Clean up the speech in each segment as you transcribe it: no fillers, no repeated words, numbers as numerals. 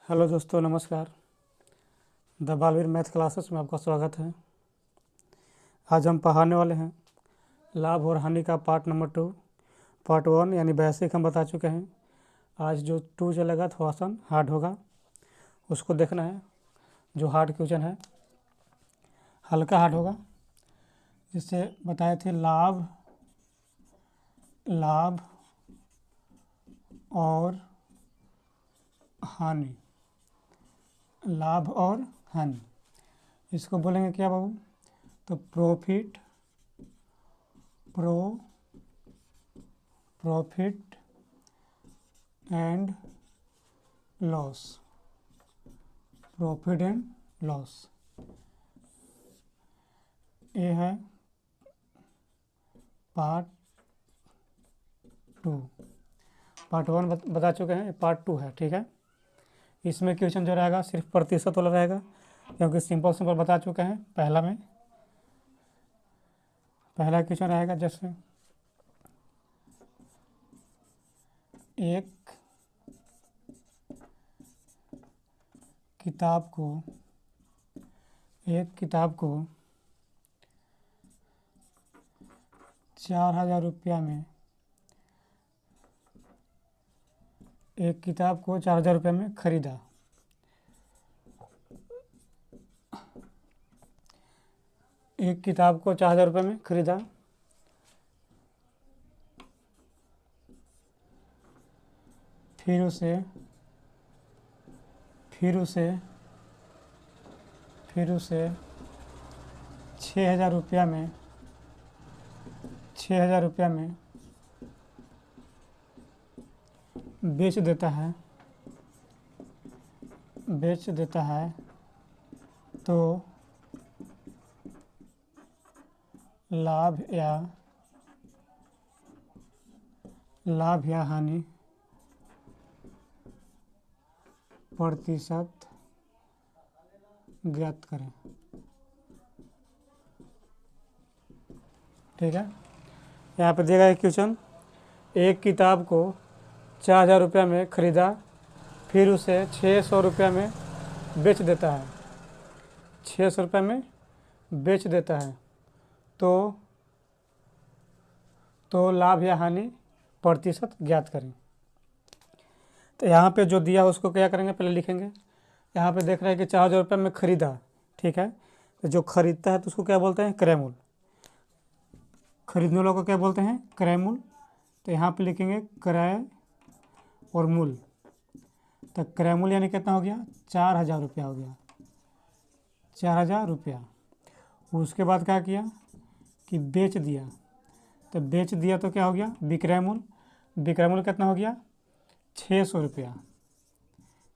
Hello दोस्तों, नमस्कार। The Baalveer math classes में आपका स्वागत है। आज हम पढ़ाने वाले हैं लाभ और हानि का पार्ट नंबर 2। पार्ट 1 यानी बेसिक हम बता चुके हैं। आज जो 2 चलेगा थोड़ा सा हार्ड होगा, उसको देखना है। जो हार्ड क्वेश्चन है हल्का हार्ड होगा। जिससे बताए थे लाभ और हानि। लाभ और हानि इसको बोलेंगे क्या बाबू? तो profit and loss. Profit and loss ये है पार्ट 2। पार्ट 1 बता चुके हैं, पार्ट 2 है, ठीक है। इसमें क्वेश्चन जो रहेगा सिर्फ प्रतिशत वाला रहेगा, क्योंकि सिंपल बता चुके हैं। पहला क्वेश्चन रहेगा जैसे एक किताब को 4,000 रुपया में, एक किताब को 4,000 रुपये में खरीदा। एक किताब को 4,000 रुपये में खरीदा, फिर उसे 6,000 रुपया में बेच देता है तो लाभ या हानि प्रतिशत ज्ञात करें। ठीक है, यहाँ पे देगा एक क्वेश्चन। एक किताब को 4,000 रुपया में खरीदा, फिर उसे 600 रुपया में बेच देता है। 600 रुपये में बेच देता है तो लाभ या हानि प्रतिशत ज्ञात करें। तो यहाँ पे जो दिया उसको क्या करेंगे, पहले लिखेंगे। यहाँ पे देख रहे हैं कि 4,000 रुपये में खरीदा, ठीक है। तो जो खरीदता है तो उसको क्या बोलते हैं? क्रय मूल्य। खरीदने वालों को क्या बोलते हैं? क्रय मूल्य। तो यहाँ पे लिखेंगे क्रय और मूल्य। तो क्रय मूल्य यानी कितना हो गया? 4,000 रुपया हो गया। 4,000 रुपया। उसके बाद क्या किया कि बेच दिया। तो बेच दिया तो क्या हो गया? विक्रय मूल्य। विक्रय मूल्य कितना हो गया? 600 रुपया।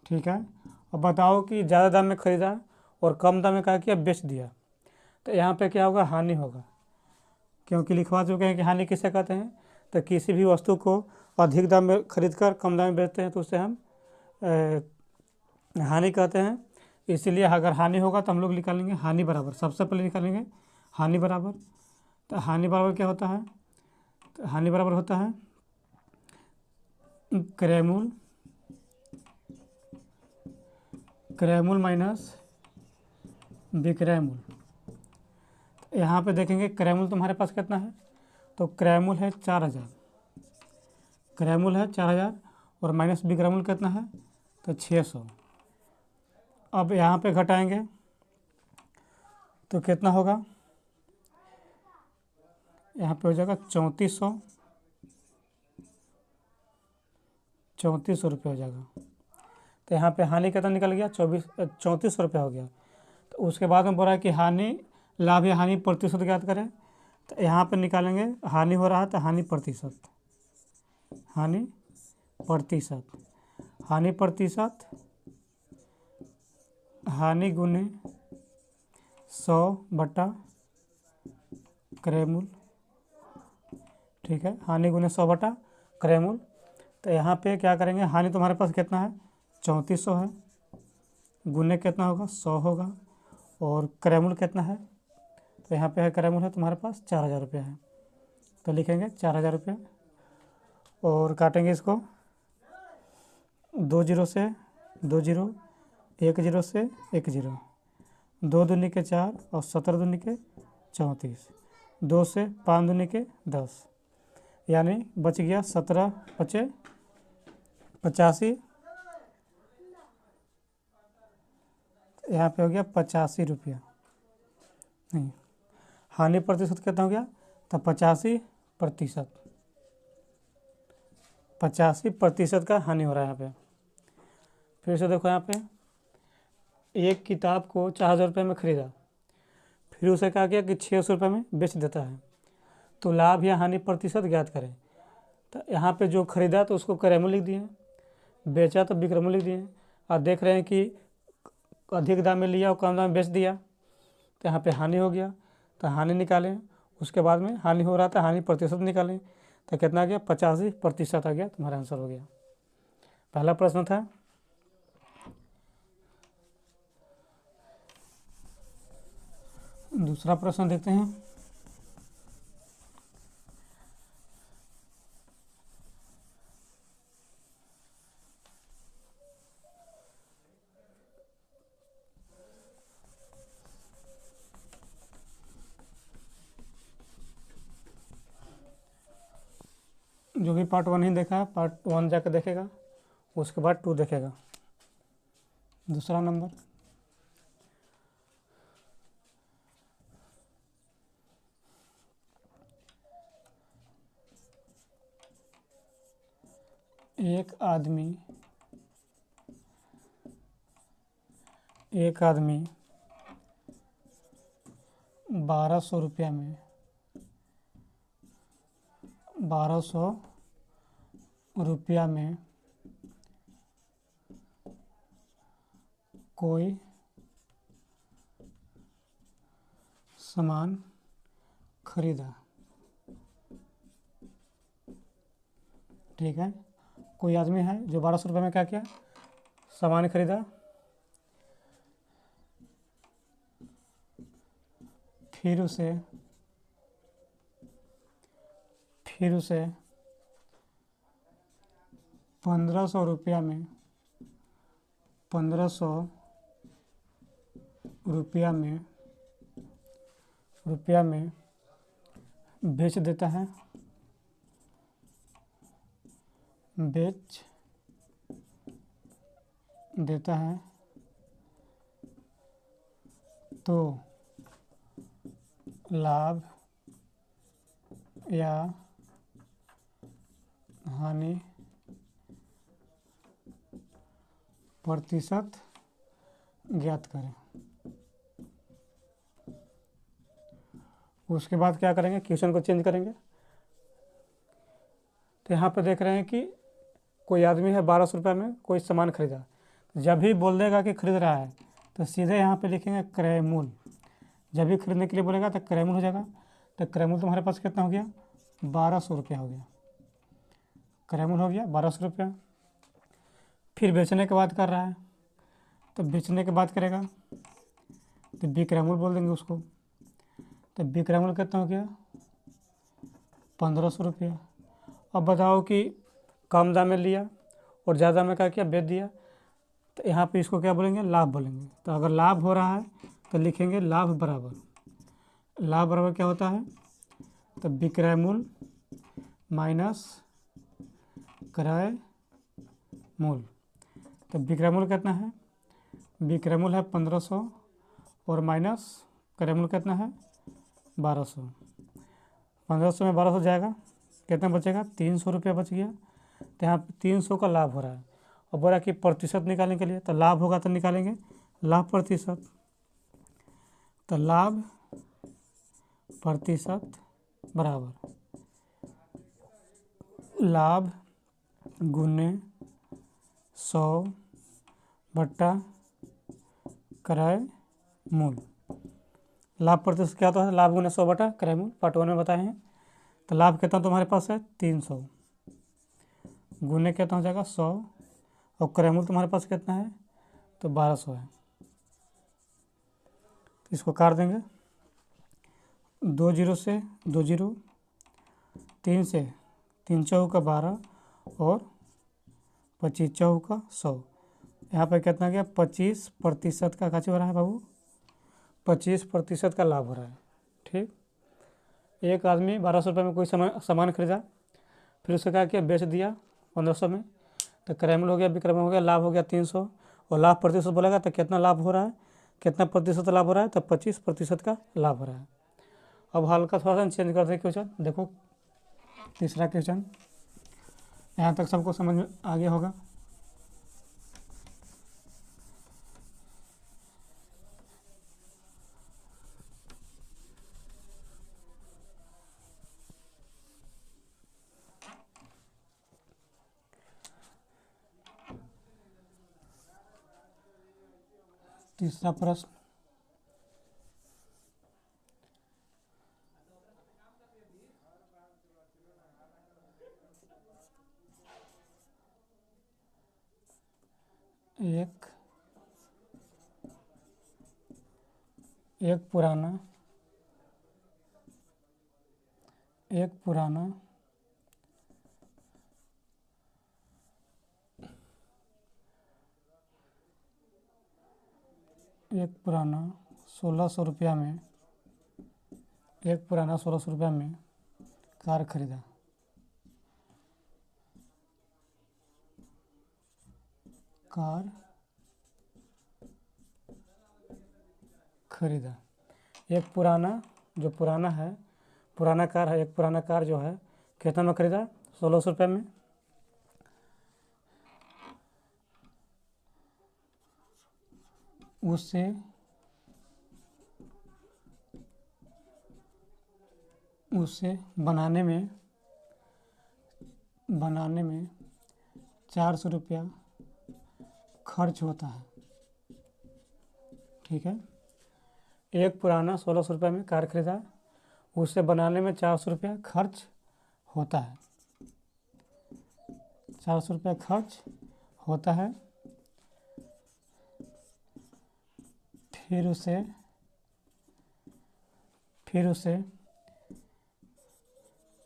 ठीक है। अब बताओ कि ज़्यादा दाम में खरीदा और कम दाम में क्या किया? बेच दिया। तो यहाँ पे क्या होगा? हानि होगा, क्योंकि लिखवा चुके हैं कि हानि किसे कहते हैं। तो किसी भी वस्तु को अधिक दाम में खरीद कर कम दाम में बेचते हैं तो उसे हम हानि कहते हैं। इसीलिए अगर हानि होगा तो हम लोग निकालेंगे हानि बराबर। सबसे पहले निकालेंगे हानि बराबर। तो हानि बराबर क्या होता है? तो हानि बराबर होता है क्रय मूल्य माइनस विक्रय मूल्य। यहाँ पे देखेंगे क्रय मूल्य तुम्हारे पास कितना है? तो क्रय मूल्य है 4,000। क्रय मूल्य है 4,000 और माइनस विक्रय मूल्य कितना है? तो 600। अब यहाँ पे घटाएंगे तो कितना होगा? यहाँ पे हो जाएगा 3400 रुपये हो जाएगा। तो यहाँ पे हानि कितना निकल गया? 3400 रुपया हो गया। तो उसके बाद में बोल रहा है कि हानि, लाभ या हानि प्रतिशत ज्ञात करें। तो यहाँ पे निकालेंगे, हानि हो रहा है तो हानि प्रतिशत हानि गुने 100/, क्रय मूल्य। ठीक है, हानि गुने 100/, क्रय मूल्य। तो यहाँ पे क्या करेंगे? हानि तुम्हारे पास कितना है? 3400 है। गुने कितना होगा? 100 होगा। और क्रय मूल्य कितना है? तो यहाँ पे है क्रय मूल्य है तुम्हारे पास 4,000 रुपया है। तो लिखेंगे 4,000 रुपया और काटेंगे इसको 2 जीरो से। 2 जीरो, 1 जीरो से 1 जीरो, 2 दूनी के 4 और 17 दूनी के 34, 2 से 5 दूनी के 10, यानी बच गया 17 बचे 85, यहाँ पे हो गया 85 रुपया। नहीं, हानि प्रतिशत कितना हो गया, तो 85%, 85% का हानि हो रहा है यहाँ पे। फिर से देखो यहाँ पे एक किताब को 4000 रुपये में खरीदा, फिर उसे कहा गया कि 600 रुपये में बेच देता है, तो लाभ या हानि प्रतिशत ज्ञात करें। तो यहाँ पे जो खरीदा तो उसको क्रय मूल्य लिख दिए, बेचा तो विक्रय मूल्य लिख दिए, और देख रहे हैं कि अधिक दाम में लिया और कम दाम में बेच दिया, तो यहाँ पे हानि हो गया, तो हानि निकालें। उसके बाद में हानि हो रहा था, हानि प्रतिशत निकालें, तो कितना आ गया, 85% आ गया, तुम्हारा आंसर हो गया। पहला प्रश्न था। दूसरा प्रश्न देखते हैं। जो भी पार्ट 1 ही देखा है, पार्ट 1 जाकर देखेगा, उसके बाद 2 देखेगा। दूसरा नंबर, एक आदमी 1200 रुपया में 1200 रुपया में कोई सामान खरीदा, ठीक है। कोई आदमी है जो 1200 रुपये में क्या किया, सामान खरीदा, फिर उसे 1500 रुपया में 1500 रुपया में बेच देता है, तो लाभ या हानि प्रतिशत ज्ञात करें। उसके बाद क्या करेंगे, क्वेश्चन को चेंज करेंगे। तो यहाँ पे देख रहे हैं कि कोई आदमी है 1200 रुपये में कोई सामान खरीदा, जब भी बोल देगा कि खरीद रहा है तो सीधे यहाँ पे लिखेंगे क्रय मूल्य। जब भी खरीदने के लिए बोलेगा तो क्रय मूल्य हो जाएगा। तो क्रय मूल्य तुम्हारे पास कितना हो गया, 1200 रुपया हो गया, क्रय मूल्य हो गया 1200 रुपया। फिर बेचने के बाद कर रहा है, तो बेचने के बाद करेगा तो विक्रय मूल्य बोल देंगे उसको। तो विक्रय मूल्य कितना हो गया, 1500 रुपया। अब बताओ कि कम दाम में लिया और ज़्यादा में क्या किया, बेच दिया, तो यहाँ पे इसको क्या बोलेंगे, लाभ बोलेंगे। तो अगर लाभ हो रहा है तो लिखेंगे लाभ बराबर क्या होता है, तो विक्रय मूल्य माइनस क्रय मूल्य। तो विक्रय मूल्य कितना है, विक्रय मूल्य है 1500 और माइनस क्रय मूल्य कितना है 1200। 1500 में 1200 जाएगा, कितना बचेगा, 300 रुपया बच गया। तो यहाँ पे 300 का लाभ हो रहा है। और बोला कि प्रतिशत निकालने के लिए, तो लाभ होगा तो निकालेंगे लाभ प्रतिशत। तो लाभ प्रतिशत बराबर लाभ गुने 100 बट्टा क्रय मूल्य। लाभ प्रतिशत क्या होता है, लाभ गुने 100 बटा क्रय मूल्य, पार्ट 1 में बताए हैं। तो लाभ कितना तुम्हारे पास है 300, गुने कितना हो जाएगा 100, और क्रय मूल्य तुम्हारे पास कितना है, तो 1200 है। तो इसको काट देंगे, 2 जीरो से 2 जीरो, 3 से 3 चौका 12 और 25 चौका 100, यहाँ पे कितना गया 25% का काची हो रहा है बाबू, 25% का लाभ हो रहा है। ठीक, एक आदमी 1200 रुपये में कोई सामान खरीदा, फिर उसका क्या किया, बेच दिया 1500 में, तो क्रैमल हो गया, विक्रमण हो गया, लाभ हो गया 300, और लाभ प्रतिशत बोलेगा तो कितना लाभ हो रहा है, कितना प्रतिशत लाभ हो रहा है, तो 25% का लाभ हो रहा है। अब हल्का थोड़ा सा चेंज कर दे क्वेश्चन, देखो तीसरा क्वेश्चन, यहाँ तक सबको समझ में आ गया होगा। तीसरा प्रश्न, एक पुराना एक पुराना 1600 रुपया में, एक पुराना 1600 रुपया में कार खरीदा। कार खरीदा, एक पुराना, जो पुराना है, पुराना कार है, एक पुराना कार जो है कितना में खरीदा, 1600 रुपये में। उसे बनाने में 400 रुपया खर्च होता है। ठीक है, एक पुराना 1600 रुपये में कार खरीदा, उसे बनाने में 400 रुपया खर्च होता है, 400 रुपया खर्च होता है। फिर उसे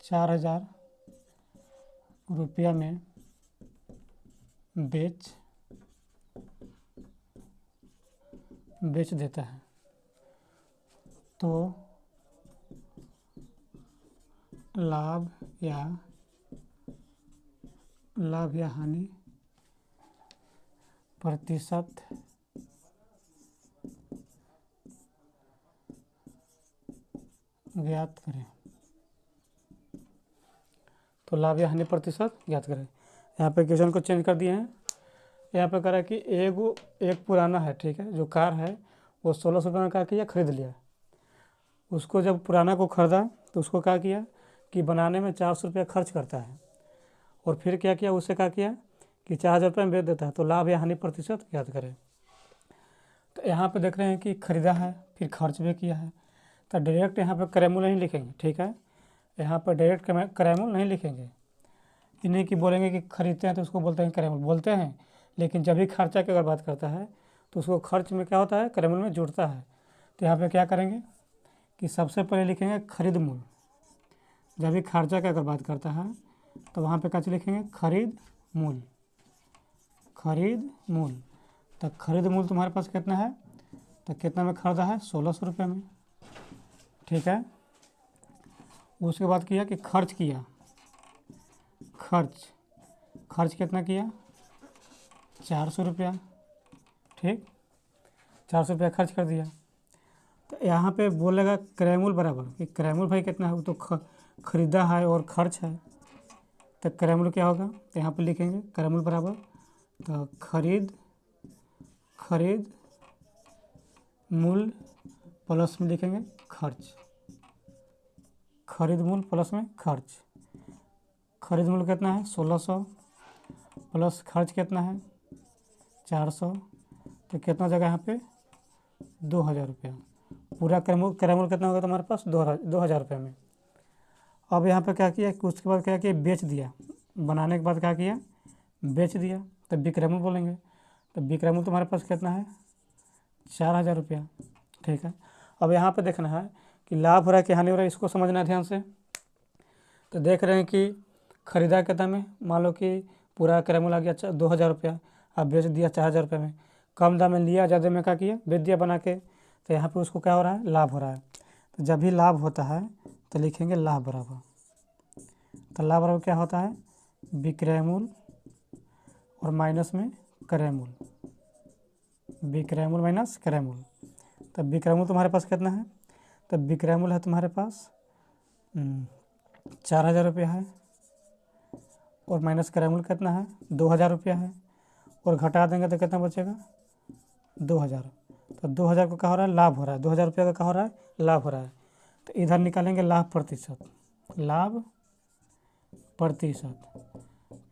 4000 रुपया में बेच देता है, तो लाभ या हानि प्रतिशत ज्ञात करें। तो लाभ या हानि प्रतिशत ज्ञात करें। यहाँ पे क्वेश्चन को चेंज कर दिए हैं, यहाँ पे कह रहा है कि एक पुराना है, ठीक है, जो कार है वो 1600 रुपये में क्या किया, खरीद लिया। उसको जब पुराना को खरीदा तो उसको क्या किया कि बनाने में 400 रुपया खर्च करता है, और फिर क्या किया, उससे क्या किया कि 4000 रुपये में बेच देता है। तो लाभ या हानि प्रतिशत ज्ञात करें। तो यहाँ पे देख रहे हैं कि खरीदा है, फिर खर्च भी किया है, तो डायरेक्ट यहाँ पे क्रैमूल नहीं लिखेंगे। ठीक है, यहाँ पर डायरेक्ट क्रैमूल नहीं लिखेंगे, इन्हीं की बोलेंगे कि खरीदते हैं तो उसको बोलते हैं क्रैमूल बोलते हैं, लेकिन जब भी खर्चा की अगर बात करता है तो उसको खर्च में क्या होता है, क्रैमूल में जुड़ता है। तो यहाँ पे क्या करेंगे कि सबसे पहले लिखेंगे खरीद मूल। जब भी खर्चा की अगर बात करता है तो वहाँ पे क्या लिखेंगे, खरीद मूल। तो खरीद मूल तुम्हारे पास कितना है, तो कितना में खरीदा है, 1600 रुपये में। ठीक है, उसके बाद किया कि खर्च किया, खर्च कितना किया, 400 रुपया। ठीक, 400 रुपया खर्च कर दिया। तो यहाँ पे बोलेगा क्रैमूल बराबर, कि क्रैमूल भाई कितना है, वो तो खरीदा है और खर्च है, तो क्रैमूल क्या होगा, तो यहाँ पे लिखेंगे क्रैमूल बराबर, तो खरीद मूल प्लस में लिखेंगे खर्च, खरीद मूल प्लस में खर्च। खरीद मूल कितना है, 1600 प्लस खर्च कितना है, 400, तो कितना जगह यहाँ पे 2000 रुपया। पूरा क्रैमूल कितना होगा तुम्हारे पास, 2000 रुपये में। अब यहाँ पे क्या किया कि उसके बाद क्या किया, बेच दिया। बनाने के बाद क्या किया, बेच दिया, तो विक्रैमूल बोलेंगे। तो विक्रैमूल तुम्हारे पास कितना है, 4000 रुपया। ठीक है, अब यहाँ पे देखना है कि लाभ हो रहा है कि हानि हो रहा है, इसको समझना है ध्यान से। तो देख रहे हैं कि खरीदा कितना में, मान लो कि पूरा क्रैमूल आ गया 2000 रुपया, अब बेच दिया 4,000 रुपये में, कम दाम में लिया, ज़्यादा में क्या किया, बेच दिया बना के, तो यहाँ पे उसको क्या हो रहा है, लाभ हो रहा है। तो जब भी लाभ होता है तो लिखेंगे लाभ बराबर, तो लाभ बराबर क्या होता है, विक्रय मूल्य और माइनस में क्रय मूल्य, विक्रय मूल्य माइनस क्रय मूल्य। तब विक्रय मूल्य तुम्हारे पास कितना है, तब विक्रय मूल्य है तुम्हारे पास 4,000 रुपया है, और माइनस क्रय मूल्य कितना है, 2,000 रुपया है, और घटा देंगे तो कितना बचेगा, 2,000। तो 2,000 को क्या हो रहा है, लाभ हो रहा है, 2,000 रुपया का क्या हो रहा है, लाभ हो रहा है। तो इधर निकालेंगे लाभ प्रतिशत, लाभ प्रतिशत,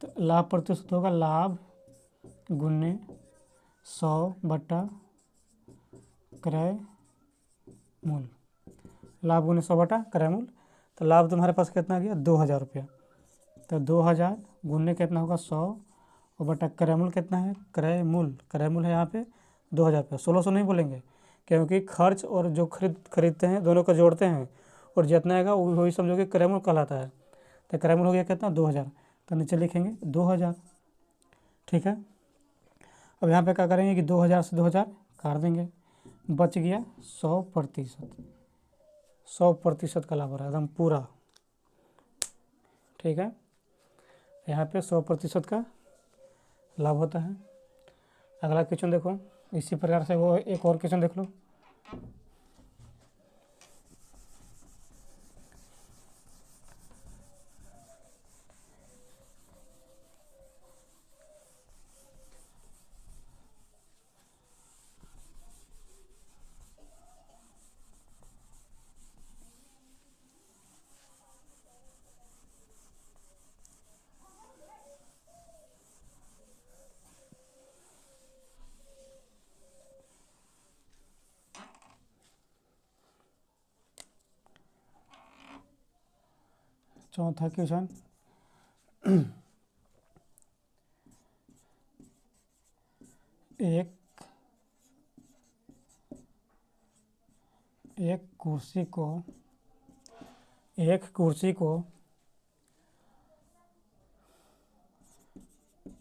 तो लाभ प्रतिशत होगा लाभ गुने 100 बटा क्रय मूल्य, लाभ गुने 100 बटा क्रय मूल्य। तो लाभ तुम्हारे पास कितना आ गया, 2,000 रुपया, तो 2,000 गुने कितना होगा 100, और बटा क्रय मूल्य कितना है, क्रय मूल्य है यहाँ पे 2,000 रुपया। 1,600 नहीं बोलेंगे, क्योंकि खर्च और जो खरीदते हैं दोनों को जोड़ते हैं, और जितना आएगा वही समझो कि क्रय मूल्य कहलाता है। तो क्रय मूल्य हो गया कितना, 2,000, तो नीचे लिखेंगे 2,000, ठीक है। अब यहाँ पे क्या करेंगे कि 2,000 से 2,000 काट देंगे, बच गया 100%, 100% का लाभ हो रहा है एकदम पूरा, ठीक है। यहाँ पे 100% का लाभ होता है। अगला क्वेश्चन देखो, इसी प्रकार से वो एक और क्वेश्चन देख लो। चौथा क्वेश्चन, एक कुर्सी को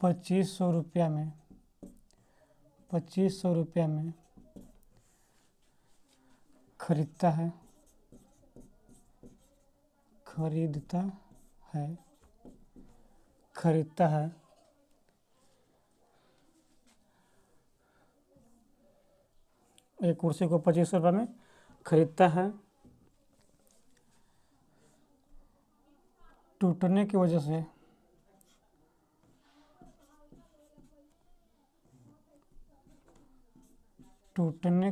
2,500 रुपया में खरीदता है एक कुर्सी को 2,500 रुपये में खरीदता है, टूटने की वजह से टूटने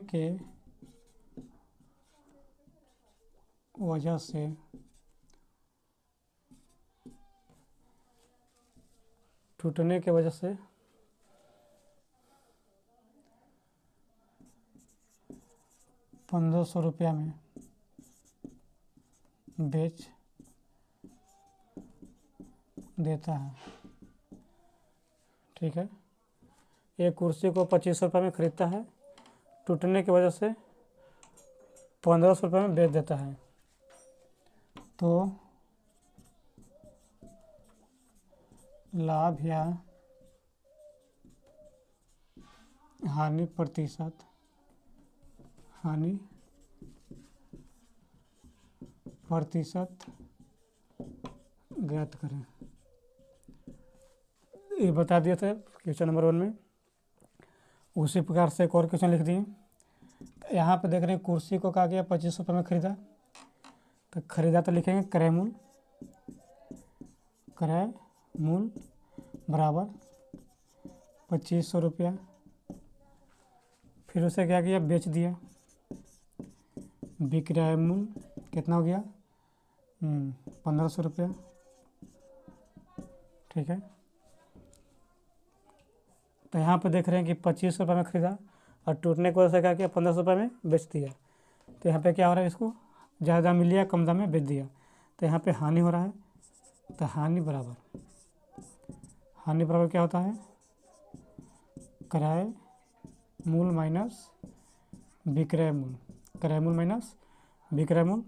की वजह से 1,500 रुपया में बेच देता है, ठीक है। एक कुर्सी को 2,500 रुपये में खरीदता है, टूटने की वजह से 1,500 रुपये में बेच देता है, तो लाभ या हानि प्रतिशत ज्ञात करें। ये बता दिया था क्वेश्चन नंबर 1 में। उसी प्रकार से एक और क्वेश्चन लिख दिए। यहाँ पे देख रहे हैं कुर्सी को कहा गया 2,500 रुपये में खरीदा, तो खरीदा तो लिखेंगे क्रय मूल्य बराबर 2,500 रुपया, फिर उसे क्या किया, बेच दिया, विक्रय मूल्य कितना हो गया, 1,500 रुपया, ठीक है। तो यहाँ पे देख रहे हैं कि 2,500 रुपये में खरीदा और टूटने की वजह से क्या किया, 1,500 रुपये में बेच दिया। तो यहाँ पे क्या हो रहा है, इसको ज़्यादा दाम में लिया, कम दाम में बेच दिया, तो यहाँ पे हानि हो रहा है। तो हानि बराबर क्या होता है, क्रय मूल्य माइनस विक्रय मूल्य, क्रय मूल्य माइनस विक्रय मूल्य।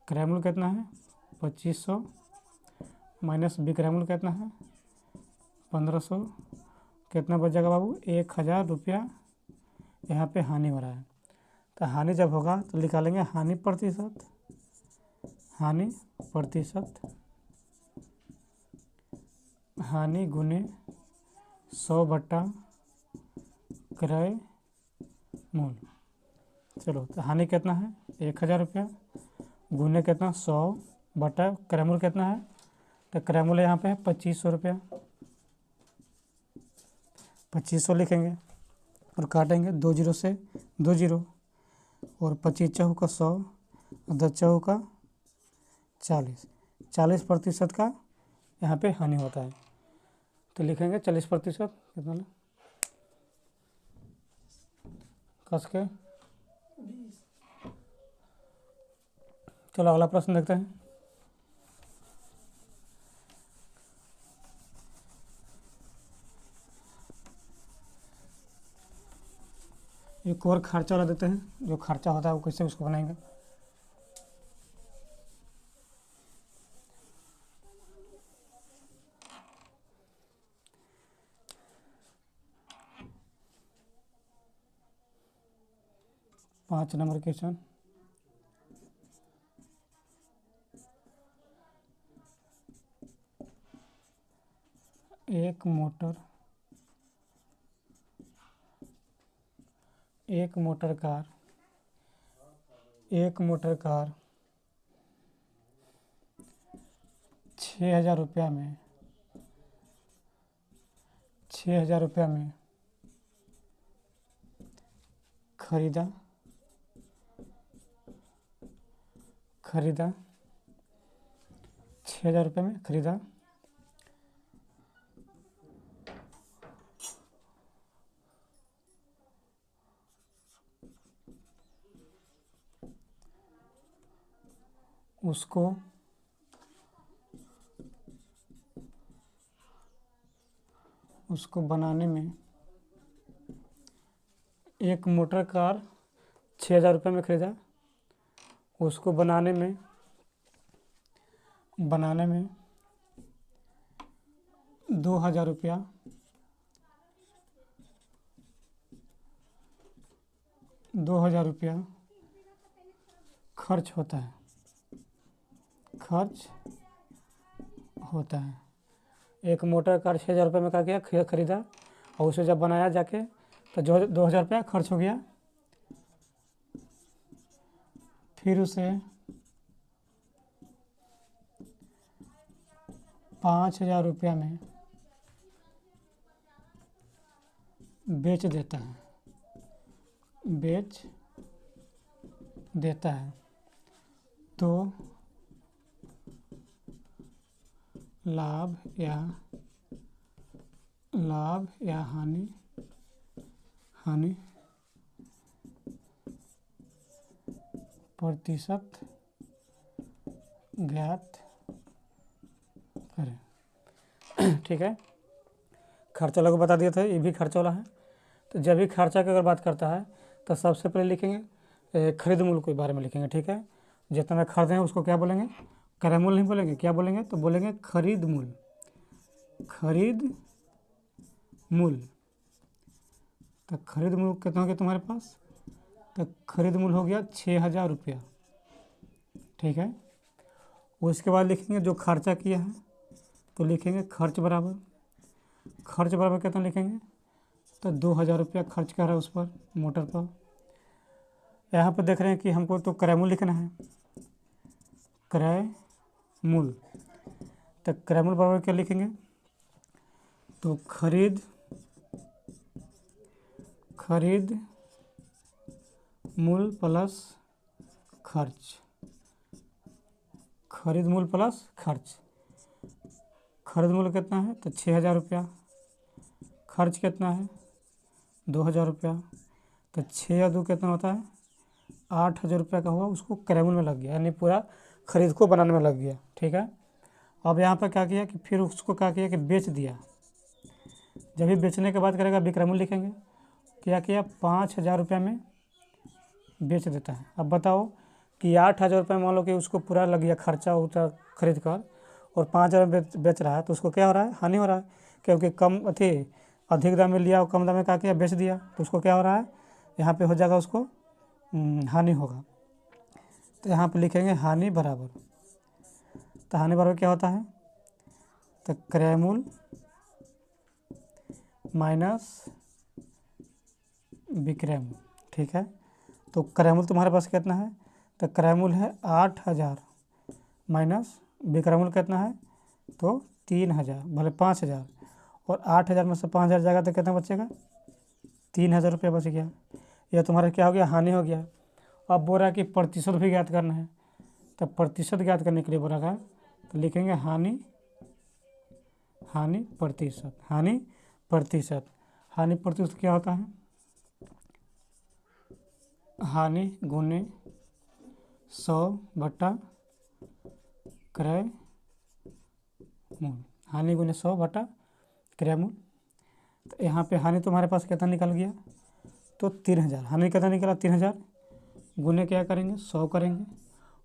क्रय मूल्य कितना है 2,500 माइनस विक्रय मूल्य कितना है 1,500, कितना बच जाएगा बाबू, 1000 रुपया यहाँ पे हानि हो रहा है। तो हानि जब होगा तो निकालेंगे हानि प्रतिशत, हानि प्रतिशत, हानि गुने 100 बटा क्रय मूल। चलो तो हानि कितना है 1000 रुपया, गुने कितना 100 बटा क्रय मूल कितना है, तो क्रय मूल यहाँ पे है 2500 रुपया। 2500 लिखेंगे और काटेंगे 2 जीरो से 2 जीरो, और 25 चौका 100 और 10 चौका 40, 40% का यहाँ पे हानि होता है। तो लिखेंगे 40% कितना कस के। चलो अगला प्रश्न देखते हैं। एक और खर्चा वाला देते हैं, जो खर्चा होता है वो कैसे उसको बनाएंगे। पाँच नंबर क्वेश्चन, एक मोटर कार 6,000 रुपया में खरीदा 6,000 रुपये में खरीदा, उसको बनाने में, एक मोटर कार 6,000 रुपये में खरीदा, उसको बनाने में 2,000 रुपया खर्च होता है। एक मोटर कार 6,000 रुपये में क्या किया, खरीदा, और उसे जब बनाया जाके तो जो 2,000 रुपया खर्च हो गया। फिर उसे 5,000 रुपया में बेच देता है, तो लाभ या हानि प्रतिशत ज्ञात करें। ठीक है, खर्चा लोग बता दिए थे, ये भी खर्चा वाला है। तो जब भी खर्चा की अगर बात करता है तो सबसे पहले लिखेंगे खरीद मूल्य के बारे में लिखेंगे। ठीक है, जितना खरीदे हैं उसको क्या बोलेंगे, क्रय मूल्य नहीं बोलेंगे, क्या बोलेंगे, तो बोलेंगे खरीद मूल्य। तो खरीद मूल्य कितना हो गया तुम्हारे पास, तो खरीद मूल्य हो गया 6,000 रुपया। ठीक है, उसके बाद लिखेंगे जो खर्चा किया है, तो लिखेंगे खर्च बराबर कितना लिखेंगे, तो 2,000 रुपया खर्च कर रहा है उस पर, मोटर पर। यहाँ पर देख रहे हैं कि हमको तो क्रय मूल्य लिखना है, क्रय मूल्य। तो क्रय मूल्य बराबर क्या लिखेंगे, तो खरीद मूल्य प्लस खर्च, खरीद मूल्य प्लस खर्च। खरीद मूल्य कितना है, तो 6,000 रुपया, खर्च कितना है 2,000 रुपया, तो 6 या 2 कितना होता है 8,000 रुपया का हुआ, उसको क्रय मूल्य में लग गया, यानी पूरा खरीद को बनाने में लग गया। ठीक है, अब यहाँ पर क्या किया कि फिर उसको क्या किया कि बेच दिया। जब भी बेचने के बाद करेगा विक्रय मूल्य लिखेंगे, क्या किया 5,000 रुपया में बेच देता है। अब बताओ कि 8,000 रुपये मान लो कि उसको पूरा लग गया खर्चा उर्चा खरीद कर, और 5,000 बेच रहा है, तो उसको क्या हो रहा है, हानि हो रहा है, क्योंकि कम अधिक दाम में लिया और कम दाम में क्या किया, बेच दिया, तो उसको क्या हो रहा है, यहाँ पे हो जाएगा उसको हानि होगा। तो यहाँ पे लिखेंगे हानि बराबर, तो हानि बराबर क्या होता है, तो क्रय मूल्य माइनस विक्रय मूल्य। ठीक है, तो क्रय मूल्य तुम्हारे पास कितना है, तो क्रय मूल्य है 8,000 माइनस विक्रय मूल्य कितना है, तो 3,000, भले 5,000, और 8,000 में से 5,000 जाएगा तो कितना बचेगा, 3,000 रुपया बच गया। यह तुम्हारा क्या हो गया, हानि हो गया। अब बोल रहा है कि प्रतिशत भी ज्ञात करना है, तो प्रतिशत ज्ञात करने के लिए बोला था, तो लिखेंगे हानि प्रतिशत। हानि प्रतिशत क्या होता है, हानि गुने 100 बटा क्रय मूल्य, हानि गुने 100 बटा क्रय मूल्य। तो यहाँ पे हानि तुम्हारे पास कितना निकल गया, तो 3,000। हानि कितना निकला, 3,000, गुने क्या करेंगे, 100 करेंगे,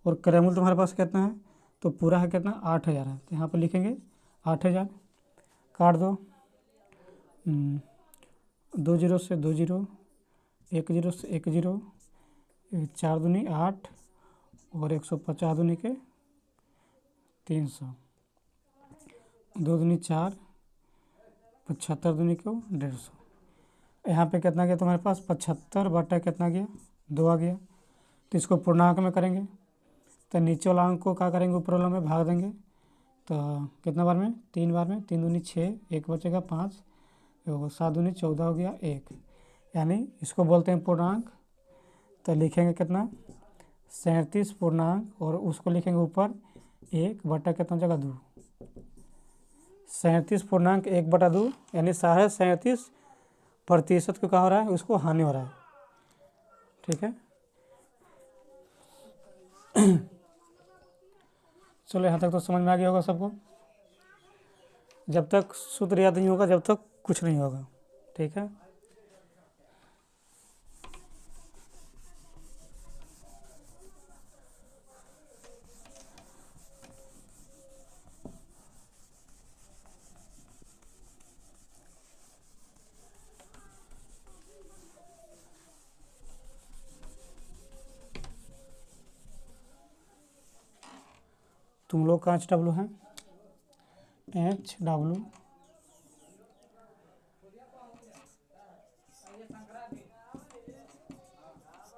और क्रय मूल्य तुम्हारे पास कितना है, तो पूरा है कितना, 8,000 है, तो यहाँ पे लिखेंगे 8,000, काट दो, 2 जीरो से 2 जीरो, 1 जीरो से 1 जीरो, 4 दूनी 8, और 150 दूनी के 300, 2 दूनी 4, 75 दूनी को 150। यहाँ पे कितना गया तुम्हारे पास, 75 बटा कितना गया, 2 आ गया। तो इसको पूर्णांक में करेंगे, तो नीचे वाला अंक को क्या करेंगे, ऊपर वाला में भाग देंगे, तो कितना बार में, 3 बार में, 3 दूनी 6, 1 बचेगा 5, 7 दूनी 14 हो गया 1, यानी इसको बोलते हैं पूर्णांक। तो लिखेंगे कितना, 37 पूर्णांक, और उसको लिखेंगे ऊपर 1 बटा कितना जगह 2, 37 पूर्णांक 1 बटा 2, यानी 37% को क्या हो रहा है, उसको हानि हो रहा है। ठीक है, चलो यहाँ तक तो समझ में आ गया होगा सबको। जब तक सूत्र याद नहीं होगा जब तक कुछ नहीं होगा। ठीक है, तुम लोग का HW है, HW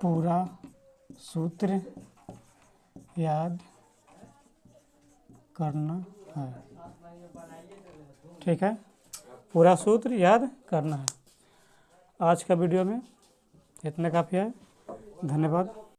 पूरा सूत्र याद करना है। ठीक है, पूरा सूत्र याद करना है। आज का वीडियो में इतना काफ़ी है, धन्यवाद।